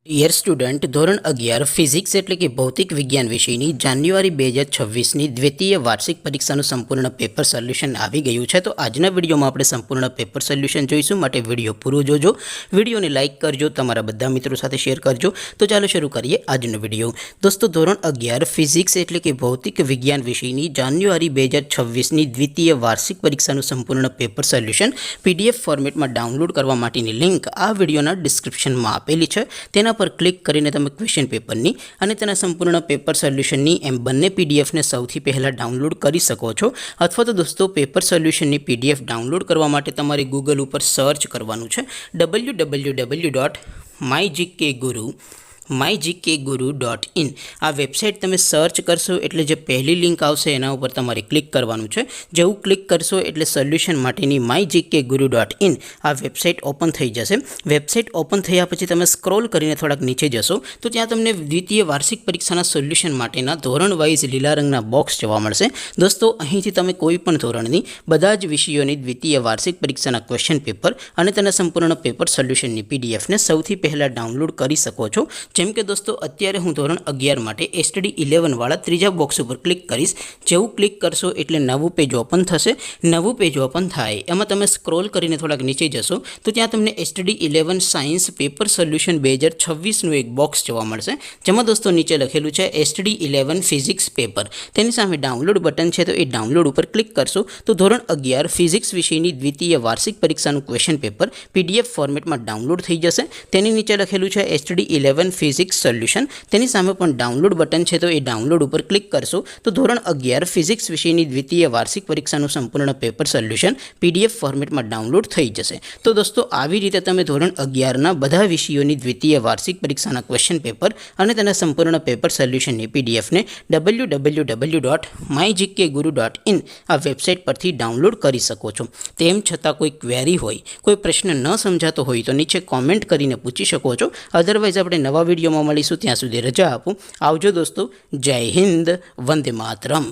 Dear student, ધોરણ 11 physics એટલે કે ભૌતિક વિજ્ઞાન વિષયની જાન્યુઆરી 2026ની દ્વિતીય વાર્ષિક પરીક્ષાનું સંપૂર્ણ પેપર સોલ્યુશન આવી ગયું છે. તો આજના વિડીયોમાં આપણે સંપૂર્ણ પેપર સોલ્યુશન જોઈશું, માટે વિડીયો પૂરો જોજો. વિડીયોને લાઇક કરજો, તમારા બધા મિત્રો સાથે શેર કરજો. તો ચાલો શરૂ કરીએ આજનો વિડીયો. દોસ્તો, ધોરણ 11 ફિઝિક્સ એટલે કે ભૌતિક વિજ્ઞાન વિષયની જાન્યુઆરી 2026ની દ્વિતીય વાર્ષિક પરીક્ષાનું સંપૂર્ણ પેપર સોલ્યુશન PDF ફોર્મેટમાં ડાઉનલોડ કરવા માટેની લિંક આ વિડીયોના ડિસ્ક્રિપ્શનમાં આપેલી છે. તેના પર ક્લિક કરીને તમે ક્વેશ્ચન પેપરની અને તેના સંપૂર્ણ પેપર સોલ્યુશનની એમ બંને પીડીએફને સૌથી પહેલાં ડાઉનલોડ કરી શકો છો. અથવા તો દોસ્તો, પેપર સોલ્યુશનની PDF ડાઉનલોડ કરવા માટે તમારે ગૂગલ ઉપર સર્ચ કરવાનું છે www.mygkguru.in. આ વેબસાઇટ તમે સર્ચ કરશો એટલે જે પહેલી લિંક આવશે એના ઉપર તમારે ક્લિક કરવાનું છે. જેવું ક્લિક કરશો એટલે સોલ્યુશન માટેની mygkguru.in આ વેબસાઇટ ઓપન થઈ જશે. વેબસાઇટ ઓપન થયા પછી તમે સ્ક્રોલ કરીને થોડાક નીચે જશો તો ત્યાં તમને દ્વિતીય વાર્ષિક પરીક્ષાના સોલ્યુશન માટેના ધોરણ વાઇઝ લીલા રંગના બોક્સ જોવા મળશે. દોસ્તો, અહીંથી તમે કોઈ પણ ધોરણની બધા જ વિષયોની દ્વિતીય વાર્ષિક પરીક્ષાના ક્વેશ્ચન પેપર અને તેના સંપૂર્ણ પેપર સોલ્યુશનની પીડીએફને સૌથી પહેલાં ડાઉનલોડ કરી શકો છો. જેમ કે દોસ્તો, અત્યારે હું ધોરણ 11 માટે STD 11 વાળા ત્રીજા બોક્સ ઉપર ક્લિક કરીશ. જેવું ક્લિક કરશો એટલે નવું પેજ ઓપન થશે. નવું પેજ ઓપન થાય એમાં તમે સ્ક્રોલ કરીને થોડાક નીચે જશો તો ત્યાં તમને STD 11 સાયન્સ પેપર સોલ્યુશન 2026નું એક બોક્સ જોવા મળશે, જેમાં દોસ્તો નીચે લખેલું છે STD 11 ફિઝિક્સ પેપર. તેની સામે ડાઉનલોડ બટન છે, તો એ ડાઉનલોડ ઉપર ક્લિક કરશો તો ધોરણ 11 ફિઝિક્સ વિષયની દ્વિતીય વાર્ષિક પરીક્ષાનું ક્વેશ્ચન પેપર PDF ફોર્મેટમાં ડાઉનલોડ થઈ જશે. તેની નીચે લખેલું છે STD 11 ફિઝિક્સ સોલ્યુશન. તેની સામે પણ ડાઉનલોડ બટન છે, તો એ ડાઉનલોડ ઉપર ક્લિક કરશો તો ધોરણ 11 ફિઝિક્સ વિષયની દ્વિતીય વાર્ષિક પરીક્ષાનું સંપૂર્ણ પેપર સોલ્યુશન PDF ફોર્મેટમાં ડાઉનલોડ થઈ જશે. તો દોસ્તો, આવી રીતે તમે ધોરણ 11ના બધા વિષયોની દ્વિતીય વાર્ષિક પરીક્ષાના ક્વેશ્ચન પેપર અને તેના સંપૂર્ણ પેપર સોલ્યુશનની PDFને www.mygkguru.in આ વેબસાઇટ પરથી ડાઉનલોડ કરી શકો છો. તેમ છતાં કોઈ ક્વેરી હોય, કોઈ પ્રશ્ન ન સમજાતો હોય તો નીચે કોમેન્ટ કરીને પૂછી શકો છો. અધરવાઇઝ આપણે નવા વિડીયોમાં મળીશું. ત્યાં સુધી રજા આપો. આવજો દોસ્તો. જય હિન્દ. વંદે માતરમ.